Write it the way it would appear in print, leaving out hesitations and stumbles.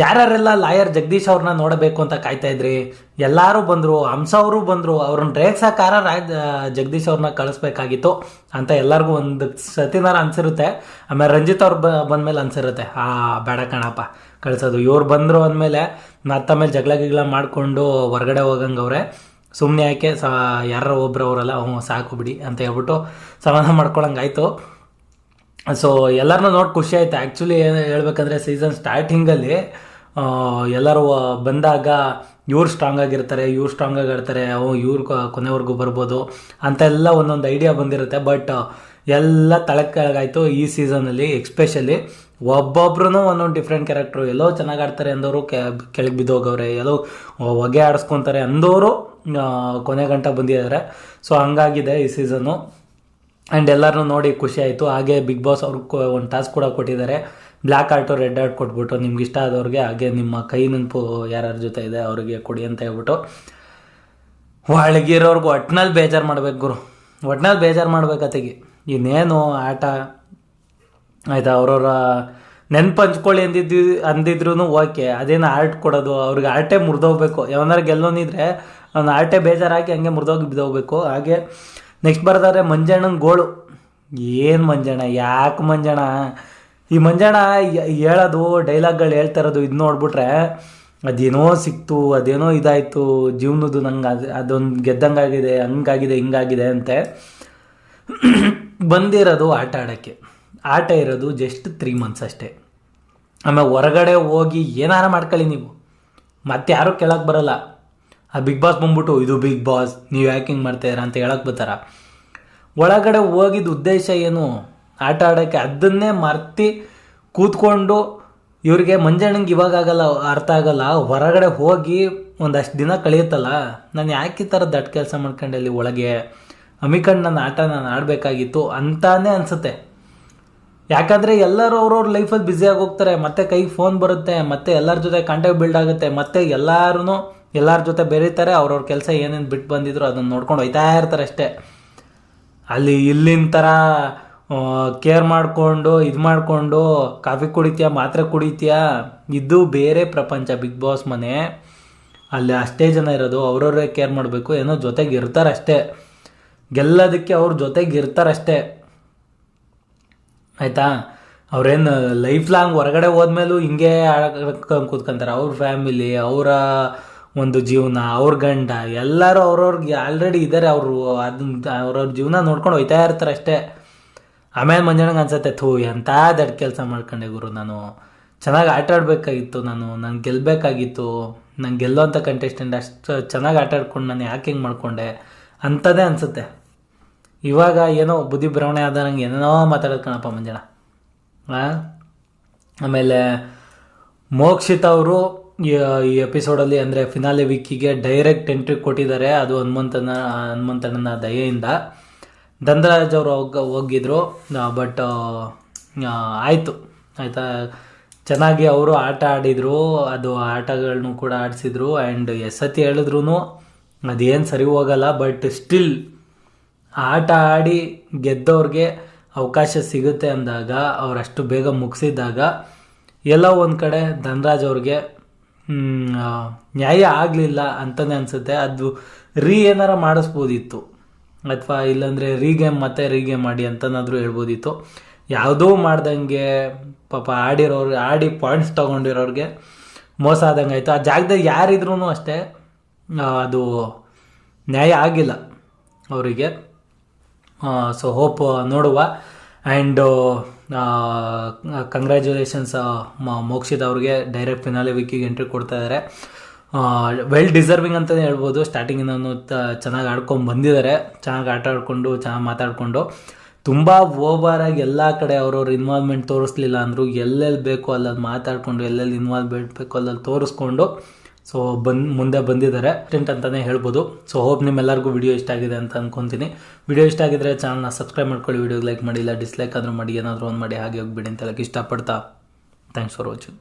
ಯಾರ್ಯಾರೆಲ್ಲ lawyer Jagadish ಅವ್ರನ್ನ ನೋಡಬೇಕು ಅಂತ ಕಾಯ್ತಾ ಇದ್ರಿ, ಎಲ್ಲರೂ ಬಂದರು. ಹಂಸ ಅವರು ಬಂದರು. ಅವ್ರನ್ನ ರೇಗ್ಸಕ್ಕಾರ ಜಗದೀಶ್ ಅವ್ರನ್ನ ಕಳಿಸ್ಬೇಕಾಗಿತ್ತು ಅಂತ ಎಲ್ಲರಿಗೂ ಒಂದು ಸತಿನಾರ ಅನ್ಸಿರುತ್ತೆ. ಆಮೇಲೆ ರಂಜಿತ್ ಅವ್ರು ಬಂದ್ಮೇಲೆ ಅನ್ಸಿರುತ್ತೆ ಬೇಡ ಕಣಪ್ಪ ಕಳಿಸೋದು. ಇವ್ರು ಬಂದರು ಅಂದಮೇಲೆ ಮತ್ತಮೇಲೆ ಜಗಳ ಗಿಗಳ ಮಾಡಿಕೊಂಡು ಹೊರಗಡೆ ಹೋಗಂಗವ್ರೆ. ಸುಮ್ಮನೆ ಯಾಕೆ ಯಾರೋ ಒಬ್ರು ಅವರಲ್ಲ ಸಾಕು ಬಿಡಿ ಅಂತ ಹೇಳ್ಬಿಟ್ಟು ಸಮಾಧಾನ ಮಾಡ್ಕೊಳಂಗಾಯ್ತು. ಸೊ ಎಲ್ಲರನ್ನೂ ನೋಡಿ ಖುಷಿ ಆಯ್ತು. ಆ್ಯಕ್ಚುಲಿ ಏನು ಹೇಳ್ಬೇಕಂದ್ರೆ ಸೀಸನ್ ಸ್ಟಾರ್ಟಿಂಗಲ್ಲಿ ಎಲ್ಲರೂ ಬಂದಾಗ ಇವ್ರು ಸ್ಟ್ರಾಂಗ್ ಆಗಿರ್ತಾರೆ, ಇವ್ರು ಸ್ಟ್ರಾಂಗ್ ಆಗಿರ್ತಾರೆ, ಇವ್ರು ಕೊನೆವರೆಗೂ ಬರ್ಬೋದು ಅಂತೆಲ್ಲ ಒಂದೊಂದು ಐಡಿಯಾ ಬಂದಿರುತ್ತೆ. ಬಟ್ ಎಲ್ಲ ಕೆಳಗಾಯಿತು ಈ ಸೀಸನಲ್ಲಿ. ಎಕ್ಸ್ಪೆಷಲಿ ಒಬ್ಬೊಬ್ರು ಒಂದೊಂದು ಡಿಫ್ರೆಂಟ್ ಕ್ಯಾರೆಕ್ಟ್ರು. ಎಲ್ಲೋ ಚೆನ್ನಾಗಿ ಆಡ್ತಾರೆ ಅಂದವರು ಕೆಳಗೆ ಬಿದ್ದೋಗವ್ರೆ, ಎಲ್ಲೋ ಹೊಗೆ ಆಡಿಸ್ಕೊತಾರೆ ಅಂದವರು ಕೊನೆ ಗಂಟ ಬಂದಿದ್ದಾರೆ. ಸೊ ಹಂಗಾಗಿದೆ ಈ ಸೀಸನ್ನು. ಆ್ಯಂಡ್ ಎಲ್ಲರೂ ನೋಡಿ ಖುಷಿ ಆಯಿತು. ಹಾಗೆ ಬಿಗ್ ಬಾಸ್ ಅವ್ರಿಗೆ ಒಂದು ಟಾಸ್ಕ್ ಕೂಡ ಕೊಟ್ಟಿದ್ದಾರೆ. ಬ್ಲ್ಯಾಕ್ ಆರ್ಟು ರೆಡ್ ಆರ್ಟ್ ಕೊಟ್ಬಿಟ್ಟು ನಿಮ್ಗೆ ಇಷ್ಟ ಆದವ್ರಿಗೆ, ಹಾಗೆ ನಿಮ್ಮ ಕೈ ನೆನಪು ಯಾರ್ಯಾರ ಜೊತೆ ಇದೆ ಅವರಿಗೆ ಕೊಡಿ ಅಂತ ಹೇಳ್ಬಿಟ್ಟು ಒಳಗಿರೋರ್ಗು ಒಟ್ನಲ್ಲಿ ಬೇಜಾರು ಮಾಡ್ಬೇಕು ಗುರು, ಒಟ್ನಲ್ಲಿ ಬೇಜಾರು ಮಾಡ್ಬೇಕತ್ತಿಗೆ. ಇನ್ನೇನು ಆಟ ಆಯಿತಾ, ಅವ್ರವ್ರ ನೆನ್ಪು ಹಂಚ್ಕೊಳ್ಳಿ ಅಂದಿದ್ರು ಓಕೆ. ಅದೇನು ಆರ್ಟ್ ಕೊಡೋದು, ಅವ್ರಿಗೆ ಆರ್ಟೇ ಮುರಿದೋಗ್ಬೇಕು. ಯಾವನಾರು ಗೆಲ್ಲೋನಿದ್ರೆ ಅವ್ನು ಆರ್ಟೇ ಬೇಜಾರಾಕಿ ಹಂಗೆ ಮುರಿದೋಗಿ ಬಿದ್ದೋಗ್ಬೇಕು. ಹಾಗೆ ನೆಕ್ಸ್ಟ್ ಬರ್ತಾರೆ ಮಂಜಣ್ಣನ ಗೋಳು. ಏನು ಮಂಜಣ್ಣ, ಯಾಕೆ ಮಂಜಣ್ಣ, ಈ ಮಂಜಣ್ಣ ಹೇಳೋದು ಡೈಲಾಗ್ಗಳು ಹೇಳ್ತಾ ಇರೋದು ಇದು ನೋಡ್ಬಿಟ್ರೆ ಅದೇನೋ ಸಿಕ್ತು, ಅದೇನೋ ಇದಾಯಿತು ಜೀವನದ್ದು, ನಂಗೆ ಅದೊಂದು ಗೆದ್ದಂಗಾಗಿದೆ, ಹಂಗಾಗಿದೆ ಹಿಂಗಾಗಿದೆ ಅಂತೆ. ಬಂದಿರೋದು ಆಟ ಆಡೋಕ್ಕೆ. ಆಟ ಇರೋದು ಜಸ್ಟ್ 3 months ಅಷ್ಟೇ. ಆಮೇಲೆ ಹೊರಗಡೆ ಹೋಗಿ ಏನಾರ ಮಾಡ್ಕೊಳ್ಳಿ ನೀವು, ಮತ್ತೆ ಯಾರೂ ಕೇಳಕ್ಕೆ ಬರಲ್ಲ. ಆ ಬಿಗ್ ಬಾಸ್ ಬಂದ್ಬಿಟ್ಟು ಇದು ಬಿಗ್ ಬಾಸ್ ನೀವು ಯಾಕಿಂಗ್ ಮಾಡ್ತಾಯಿರ ಅಂತ ಹೇಳಕ್ಕೆ ಬರ್ತಾರ. ಒಳಗಡೆ ಹೋಗಿದ್ದ ಉದ್ದೇಶ ಏನು, ಆಟ ಆಡೋಕ್ಕೆ. ಅದನ್ನೇ ಮರ್ತಿ ಕೂತ್ಕೊಂಡು ಇವ್ರಿಗೆ ಮಂಜಣ್ಣಂಗೆ ಇವಾಗ ಆಗಲ್ಲ, ಅರ್ಥ ಆಗಲ್ಲ. ಹೊರಗಡೆ ಹೋಗಿ ಒಂದಷ್ಟು ದಿನ ಕಳೆಯುತ್ತಲ್ಲ, ನಾನು ಯಾಕೆ ಈ ಥರ ದಟ್ ಕೆಲಸ ಮಾಡ್ಕೊಂಡೆ ಅಲ್ಲಿ ಒಳಗೆ, ಹಮ್ಮಿಕೊಂಡು ನನ್ನ ಆಟ ನಾನು ಆಡಬೇಕಾಗಿತ್ತು ಅಂತಾನೆ ಅನಿಸುತ್ತೆ. ಯಾಕಂದರೆ ಎಲ್ಲರೂ ಅವ್ರವ್ರ ಲೈಫಲ್ಲಿ ಬ್ಯುಸಿಯಾಗಿ ಹೋಗ್ತಾರೆ, ಮತ್ತೆ ಕೈಗೆ ಫೋನ್ ಬರುತ್ತೆ, ಮತ್ತೆ ಎಲ್ಲರ ಜೊತೆ ಕಾಂಟ್ಯಾಕ್ಟ್ ಬಿಲ್ಡ್ ಆಗುತ್ತೆ, ಮತ್ತೆ ಎಲ್ಲರ ಜೊತೆ ಬೆರೀತಾರೆ. ಅವ್ರವ್ರ ಕೆಲಸ ಏನೇನು ಬಿಟ್ಟು ಬಂದಿದ್ರು ಅದನ್ನು ನೋಡ್ಕೊಂಡು ಹೋಯ್ತಾ ಇರ್ತಾರೆ ಅಷ್ಟೇ. ಅಲ್ಲಿ ಇಲ್ಲಿನ ಥರ ಕೇರ್ ಮಾಡಿಕೊಂಡು ಇದು ಮಾಡಿಕೊಂಡು ಕಾಫಿ ಕುಡಿತೀಯಾ ಮಾತ್ರೆ ಕುಡಿತೀಯಾ, ಇದು ಬೇರೆ ಪ್ರಪಂಚ. ಬಿಗ್ ಬಾಸ್ ಮನೆ ಅಲ್ಲಿ ಅಷ್ಟೇ ಜನ ಇರೋದು, ಅವ್ರವ್ರೇ ಕೇರ್ ಮಾಡಬೇಕು. ಏನೋ ಜೊತೆಗೆ ಇರ್ತಾರಷ್ಟೇ, ಗೆಲ್ಲೋದಕ್ಕೆ ಅವ್ರ ಜೊತೆಗೆ ಇರ್ತಾರಷ್ಟೇ ಆಯಿತಾ. ಅವ್ರೇನು ಲೈಫ್ ಲಾಂಗ್ ಹೊರಗಡೆ ಹೋದ್ಮೇಲೂ ಹಿಂಗೆ ಕೂತ್ಕೊಂತಾರೆ. ಅವ್ರ ಫ್ಯಾಮಿಲಿ, ಅವರ ಒಂದು ಜೀವನ, ಅವ್ರ ಗಂಡ ಎಲ್ಲರೂ ಅವ್ರವ್ರಿಗೆ ಆಲ್ರೆಡಿ ಇದ್ದಾರೆ. ಅವರು ಅದನ್ನ ಅವ್ರವ್ರ ಜೀವನ ನೋಡ್ಕೊಂಡು ಹೋಯ್ತಾ ಇರ್ತಾರೆ ಅಷ್ಟೇ. ಆಮೇಲೆ ಮಂಜಣ್ಣಂಗೆ ಅನ್ಸತ್ತೆ, ಎಂಥ ದೊಡ್ಡ ಕೆಲಸ ಮಾಡ್ಕೊಂಡೆ ಗುರು, ನಾನು ಚೆನ್ನಾಗಿ ಆಟ ಆಡಬೇಕಾಗಿತ್ತು, ನಾನು ಗೆಲ್ಲಬೇಕಾಗಿತ್ತು, ನಾನು ಗೆಲ್ಲೋಂಥ ಕಂಟೆಸ್ಟೆಂಟ್ ಅಷ್ಟು ಚೆನ್ನಾಗಿ ಆಟ ಆಡ್ಕೊಂಡು ನಾನು ಯಾಕೆ ಹಿಂಗೆ ಮಾಡ್ಕೊಂಡೆ ಅಂಥದ್ದೇ ಅನಿಸುತ್ತೆ. ಇವಾಗ ಏನೋ ಬುದ್ಧಿ ಭ್ರಮಣೆ ಆದ ನಂಗೆ ಏನೇನೋ ಮಾತಾಡೋದು ಕಣಪ್ಪ ಮಂಜಣ್ಣ. ಆಮೇಲೆ ಮೋಕ್ಷಿತ್ ಅವರು ಈ ಎಪಿಸೋಡಲ್ಲಿ ಅಂದರೆ ಫಿನಾಲೆ ವೀಕಿಗೆ ಡೈರೆಕ್ಟ್ ಎಂಟ್ರಿ ಕೊಟ್ಟಿದ್ದಾರೆ. ಅದು ಹನುಮಂತಣ್ಣನ ದಯೆಯಿಂದ. ಧನರಾಜ್ ಅವರು ಹೋಗಿದ್ರು, ಬಟ್ ಆಯಿತು ಆಯಿತಾ, ಚೆನ್ನಾಗಿ ಅವರು ಆಟ ಆಡಿದರು. ಅದು ಆಟಗಳನ್ನೂ ಕೂಡ ಆಡಿಸಿದ್ರು. ಆ್ಯಂಡ್ ಎಸ್ಸತಿ ಹೇಳಿದ್ರು ಅದೇನು ಸರಿ ಹೋಗಲ್ಲ. ಬಟ್ ಸ್ಟಿಲ್ ಆಟ ಆಡಿ ಗೆದ್ದವ್ರಿಗೆ ಅವಕಾಶ ಸಿಗುತ್ತೆ ಅಂದಾಗ, ಅವರಷ್ಟು ಬೇಗ ಮುಗಿಸಿದಾಗ ಎಲ್ಲೋ ಒಂದು ಕಡೆ ಧನರಾಜ್ ಅವ್ರಿಗೆ ನ್ಯಾಯ ಆಗಲಿಲ್ಲ ಅಂತಲೇ ಅನಿಸುತ್ತೆ. ಅದು ಏನಾರ ಮಾಡಿಸ್ಬೋದಿತ್ತು, ಅಥವಾ ಇಲ್ಲಾಂದರೆ ಮತ್ತೆ ರೀಗೇಮ್ ಮಾಡಿ ಅಂತನಾದರೂ ಹೇಳ್ಬೋದಿತ್ತು. ಯಾವುದೂ ಮಾಡ್ದಂಗೆ ಪಾಪ ಆಡಿ ಪಾಯಿಂಟ್ಸ್ ತೊಗೊಂಡಿರೋರಿಗೆ ಮೋಸ ಆದಂಗೆ ಆಯಿತು. ಆ ಜಾಗದಲ್ಲಿ ಯಾರಿದ್ರೂ ಅಷ್ಟೇ ಅದು ನ್ಯಾಯ ಆಗಿಲ್ಲ ಅವರಿಗೆ. ಸೊ ಹೋಪ್ ನೋಡುವ. ಆ್ಯಂಡ್ ಕಂಗ್ರ್ಯಾಚುಲೇಷನ್ಸ್ ಮೋಕ್ಷಿತ್ ಅವ್ರಿಗೆ ಡೈರೆಕ್ಟ್ ಫಿನಾಲೆ ವೀಕಿಗೆ ಎಂಟ್ರಿ ಕೊಡ್ತಾ ಇದ್ದಾರೆ. ವೆಲ್ ಡಿಸರ್ವಿಂಗ್ ಅಂತಲೇ ಹೇಳ್ಬೋದು. ಸ್ಟಾರ್ಟಿಂಗಿಂದನೂ ಚೆನ್ನಾಗಿ ಆಡ್ಕೊಂಡು ಬಂದಿದ್ದಾರೆ, ಚೆನ್ನಾಗಿ ಆಟ ಆಡಿಕೊಂಡು ಚೆನ್ನಾಗಿ ಮಾತಾಡಿಕೊಂಡು. ತುಂಬ ಓವರಾಗಿ ಎಲ್ಲ ಕಡೆ ಅವ್ರವ್ರ ಇನ್ವಾಲ್ವ್ಮೆಂಟ್ ತೋರಿಸ್ಲಿಲ್ಲ ಅಂದರು, ಎಲ್ಲೆಲ್ಲಿ ಬೇಕೋ ಅಲ್ಲಲ್ಲಿ ಮಾತಾಡಿಕೊಂಡು, ಎಲ್ಲೆಲ್ಲಿ ಇನ್ವಾಲ್ವ್ಮೆಂಟ್ ಬೇಕೋ ಅಲ್ಲಲ್ಲಿ ತೋರಿಸ್ಕೊಂಡು ಸೊ ಮುಂದೆ ಬಂದಿದ್ದಾರೆ ಅಂತಲೇ ಹೇಳ್ಬೋದು. ಸೊ ಹೋಪ್ ನಿಮ್ಮೆಲ್ಲರಿಗೂ ವಿಡಿಯೋ ಇಷ್ಟ ಆಗಿದೆ ಅಂತ ಅಂದ್ಕೊತೀನಿ. ವಿಡಿಯೋ ಇಷ್ಟ ಆಗಿದ್ರೆ ಚಾನಲ್ನ ಸಬ್ಸ್ಕ್ರೈಬ್ ಮಾಡ್ಕೊಳ್ಳಿ, ವಿಡಿಯೋಗೆ ಲೈಕ್ ಮಾಡಿ, ಇಲ್ಲ ಡಿಸ್ಲೈಕ್ ಆದರೂ ಮಾಡಿ, ಏನಾದರೂ ಒಂದು ಮಾಡಿ ಹಾಗೆ ಹೋಗಿಬಿಡಿ ಅಂತ ಹೇಳಕ್ಕೆ ಇಷ್ಟಪಡ್ತಾ ಥ್ಯಾಂಕ್ಸ್ ಫಾರ್ ವಾಚಿಂಗ್.